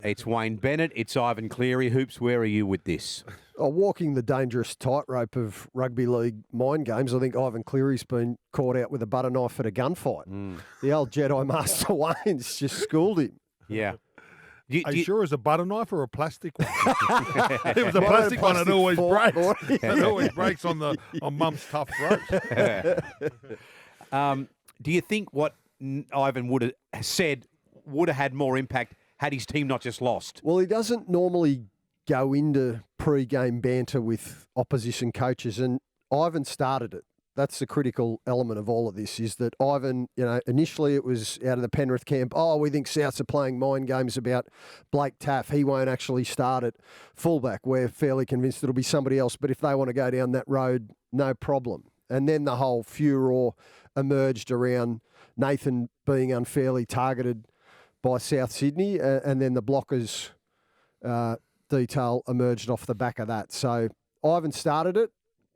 It's Wayne Bennett. It's Ivan Cleary. Hoops, where are you with this? Walking the dangerous tightrope of rugby league mind games, I think Ivan Cleary's been caught out with a butter knife at a gunfight. The old Jedi Master Wayne's just schooled him. Yeah. Are you sure it's a butter knife or a plastic one? If it was a plastic one, it always breaks. It always breaks on Mum's tough roast. Do you think what Ivan would have said would have had more impact had his team not just lost? Well, he doesn't normally go into pre-game banter with opposition coaches, and Ivan started it. That's the critical element of all of this, is that Ivan, initially it was out of the Penrith camp, we think Souths are playing mind games about Blake Taff. He won't actually start at fullback. We're fairly convinced it'll be somebody else, but if they want to go down that road, no problem. And then the whole furor emerged around Nathan being unfairly targeted by South Sydney, and then the Blockers detail emerged off the back of that. So Ivan started it.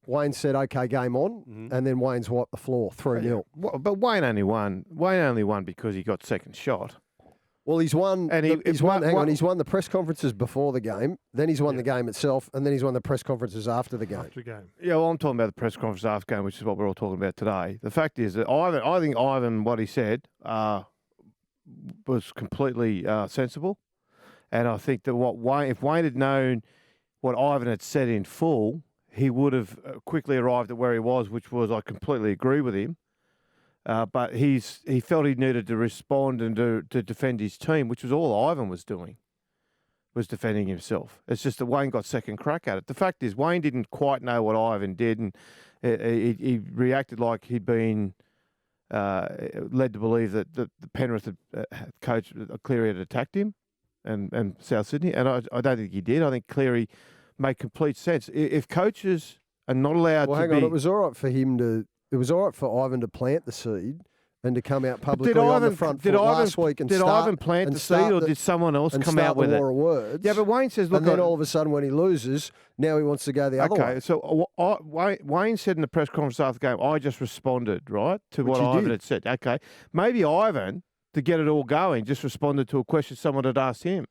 Wayne said, "Okay, game on," and then Wayne's wiped the floor 3-0. But Wayne only won. Wayne only won because he got second shot. Well, he's won. And He's won the press conferences before the game. Then he's won the game itself, and then he's won the press conferences after the game. Yeah, well, I'm talking about the press conference after game, which is what we're all talking about today. The fact is that I think Ivan, what he said, was completely sensible, and I think that if Wayne had known what Ivan had said in full, he would have quickly arrived at where he was, which was, I completely agree with him. But he felt he needed to respond and to defend his team, which was all Ivan was doing, was defending himself. It's just that Wayne got second crack at it. The fact is, Wayne didn't quite know what Ivan did, and he reacted like he'd been led to believe that the Penrith coach Cleary had attacked him and South Sydney, and I don't think he did. I think Cleary made complete sense. If coaches are not allowed Well, hang on, it was all right for him to... It was all right for Ivan to plant the seed and to come out publicly on the front foot last week and did start... Ivan plant the seed, or did someone else come out with it? War of words. Yeah, but Wayne says, look... And then all of a sudden when he loses, now he wants to go the other way. Okay, so Wayne said in the press conference after the game, I just responded, right, to what Ivan had said. Okay, maybe Ivan, to get it all going, just responded to a question someone had asked him.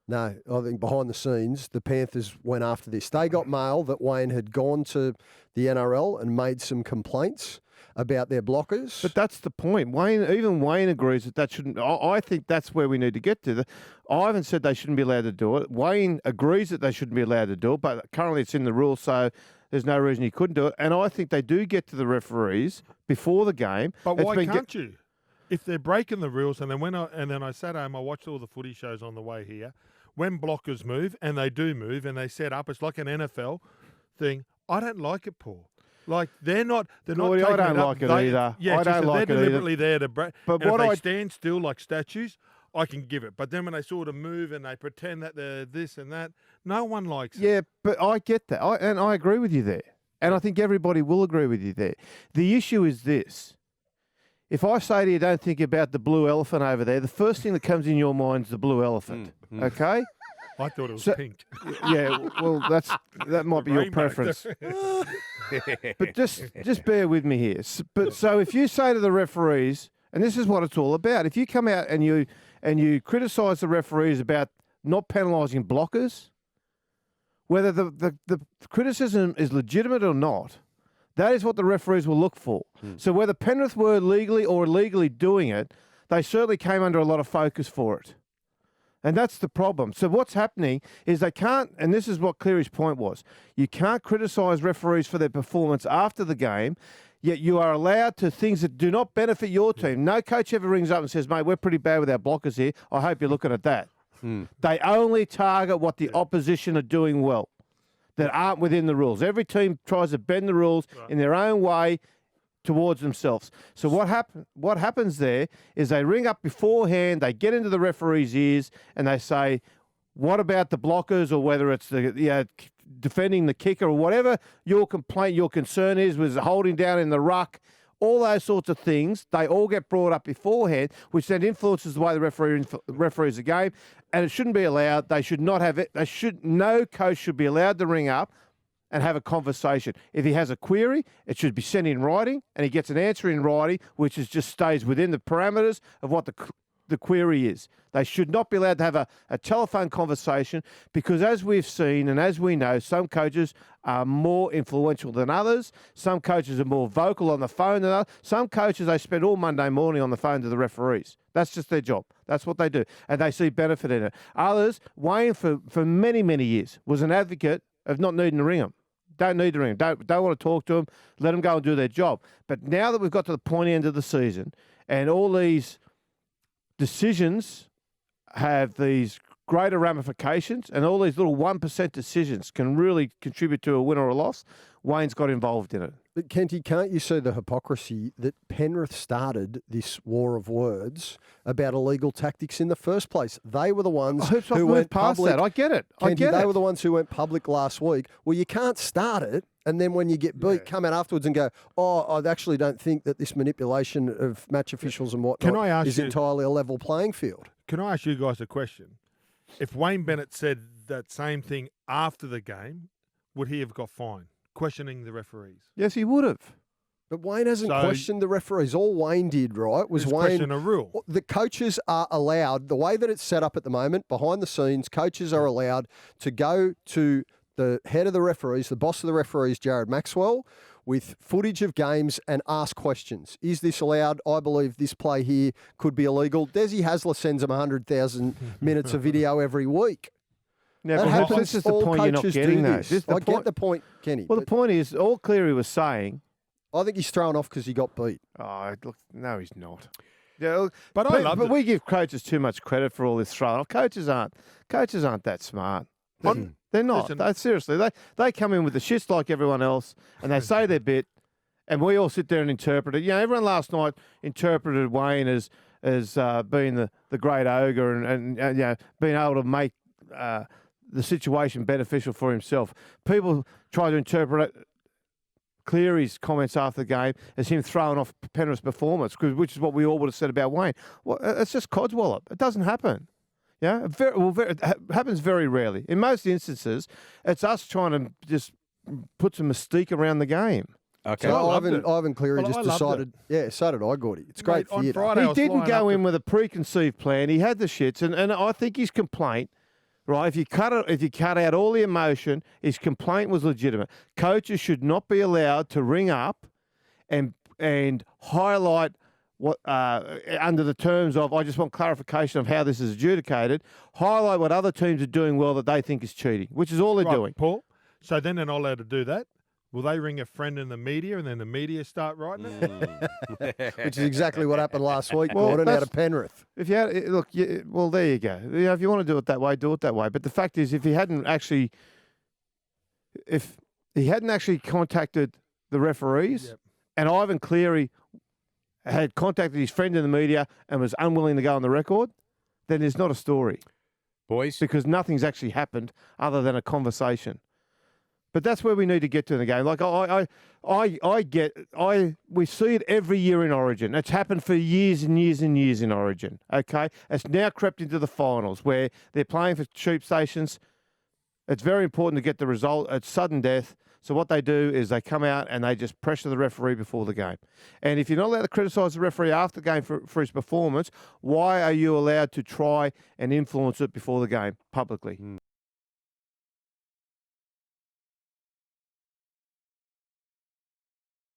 No, I think behind the scenes, the Panthers went after this. They got mail that Wayne had gone to the NRL and made some complaints about their blockers. But that's the point. Even Wayne agrees that shouldn't. I think that's where we need to get to. Ivan said they shouldn't be allowed to do it. Wayne agrees that they shouldn't be allowed to do it, but currently it's in the rules, so there's no reason he couldn't do it. And I think they do get to the referees before the game. But why can't you? If they're breaking the rules, and then I sat home, I watched all the footy shows on the way here. When blockers move, and they do move, and they set up, it's like an NFL thing. I don't like it, Paul. Like they're not. I don't like it either. Yeah, I don't like it they're deliberately there to break. But if they stand still like statues, I can give it. But then when they sort of move and they pretend that they're this and that, no one likes it. Yeah, but I get that, and I agree with you there, and I think everybody will agree with you there. The issue is this. If I say to you, don't think about the blue elephant over there, the first thing that comes in your mind is the blue elephant, okay? I thought it was pink. Yeah, well, that might be your preference. But just bear with me here. So if you say to the referees, and this is what it's all about, if you come out and you criticise the referees about not penalising blockers, whether the criticism is legitimate or not, that is what the referees will look for. So whether Penrith were legally or illegally doing it, they certainly came under a lot of focus for it. And that's the problem. So what's happening is they can't, and this is what Cleary's point was, you can't criticise referees for their performance after the game, yet you are allowed to things that do not benefit your team. No coach ever rings up and says, mate, we're pretty bad with our blockers here. I hope you're looking at that. They only target what the opposition are doing well, that aren't within the rules. Every team tries to bend the rules in their own way towards themselves. So what happens there is they ring up beforehand, they get into the referee's ears, and they say, what about the blockers, or whether it's the defending the kicker or whatever your complaint, your concern is, was holding down in the ruck, all those sorts of things, they all get brought up beforehand, which then influences the way the referees the game, and it shouldn't be allowed. They should not have it. No coach should be allowed to ring up and have a conversation. If he has a query, it should be sent in writing, and he gets an answer in writing, which just stays within the parameters of what the query is. They should not be allowed to have a telephone conversation because, as we've seen and as we know, some coaches are more influential than others. Some coaches are more vocal on the phone than others. Some coaches, they spend all Monday morning on the phone to the referees. That's just their job. That's what they do. And they see benefit in it. Others, Wayne, for many, many years, was an advocate of not needing to ring them. Don't need to ring them. Don't want to talk to them. Let them go and do their job. But now that we've got to the pointy end of the season and all these decisions have these greater ramifications and all these little 1% decisions can really contribute to a win or a loss, Wayne's got involved in it. But Kenty, can't you see the hypocrisy that Penrith started this war of words about illegal tactics in the first place? They were the ones who went past public. that. I get it. They were the ones who went public last week. Well, you can't start it, and then when you get beat, come out afterwards and go, "Oh, I actually don't think that this manipulation of match officials and whatnot is entirely a level playing field." Can I ask you guys a question? If Wayne Bennett said that same thing after the game, would he have got fined? Questioning the referees. Yes, he would have. But Wayne hasn't questioned the referees. All Wayne did, right, was question a rule. The coaches are allowed, the way that it's set up at the moment, behind the scenes, coaches are allowed to go to the head of the referees, the boss of the referees, Jared Maxwell, with footage of games and ask questions. Is this allowed? I believe this play here could be illegal. Desi Hasler sends them 100,000 minutes of video every week. Now, that happens. this is the point you're not getting, though. I get the point, Kenny. Well, the point is, all Cleary was saying... I think he's thrown off because he got beat. Oh, look, no, he's not. Yeah, but we give coaches too much credit for all this throwing off. Coaches aren't that smart. They're not. Seriously, they come in with the shits like everyone else, and they say their bit, and we all sit there and interpret it. You know, everyone last night interpreted Wayne as being the great ogre and you know, being able to make the situation beneficial for himself. People try to interpret Cleary's comments after the game as him throwing off Penrith's performance, which is what we all would have said about Wayne. Well, it's just codswallop. It doesn't happen. Yeah, it happens very rarely. In most instances, it's us trying to just put some mystique around the game. Okay. So Ivan Cleary just decided. Yeah, so did I, Gordy. It's great for you. He didn't go in with a preconceived plan. He had the shits, and I think his complaint. Right, if you cut out all the emotion, his complaint was legitimate. Coaches should not be allowed to ring up and highlight what under the terms of, I just want clarification of how this is adjudicated, highlight what other teams are doing well that they think is cheating, which is all they're doing. Paul, so then they're not allowed to do that? Will they ring a friend in the media and then the media start writing it? Which is exactly what happened last week, Gordon, out of Penrith. If you had, look, well, there you go. You know, if you want to do it that way, do it that way. But the fact is, if he hadn't actually contacted the referees, and Ivan Cleary had contacted his friend in the media and was unwilling to go on the record, then there's not a story, boys, because nothing's actually happened other than a conversation. But that's where we need to get to in the game. Like we see it every year in Origin. It's happened for years and years and years in Origin. Okay, it's now crept into the finals where they're playing for cheap stations. It's very important to get the result. It's sudden death. So what they do is they come out and they just pressure the referee before the game. And if you're not allowed to criticise the referee after the game for his performance, why are you allowed to try and influence it before the game publicly?